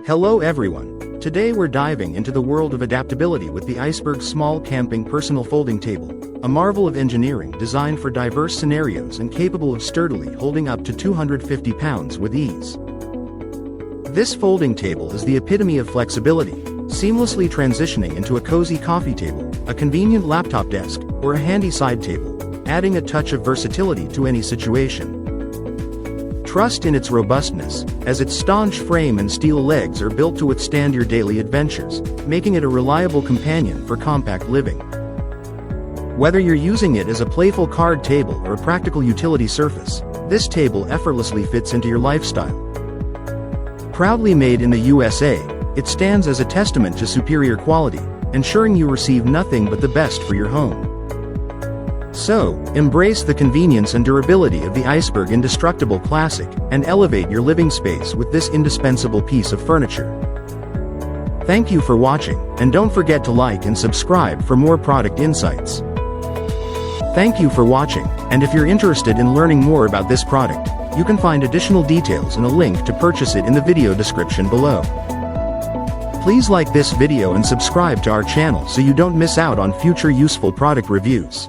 Hello everyone. Today we're diving into the world of adaptability with the Iceberg Small Camping Personal Folding Table, a marvel of engineering designed for diverse scenarios and capable of sturdily holding up to 250 pounds with ease. This folding table is the epitome of flexibility, seamlessly transitioning into a cozy coffee table, a convenient laptop desk, or a handy side table, adding a touch of versatility to any situation. Trust in its robustness, as its staunch frame and steel legs are built to withstand your daily adventures, making it a reliable companion for compact living. Whether you're using it as a playful card table or a practical utility surface, this table effortlessly fits into your lifestyle. Proudly made in the USA, it stands as a testament to superior quality, ensuring you receive nothing but the best for your home. So, embrace the convenience and durability of the Iceberg IndestrucTable Classic, and elevate your living space with this indispensable piece of furniture. Thank you for watching, and don't forget to like and subscribe for more product insights. Thank you for watching, and if you're interested in learning more about this product, you can find additional details and a link to purchase it in the video description below. Please like this video and subscribe to our channel so you don't miss out on future useful product reviews.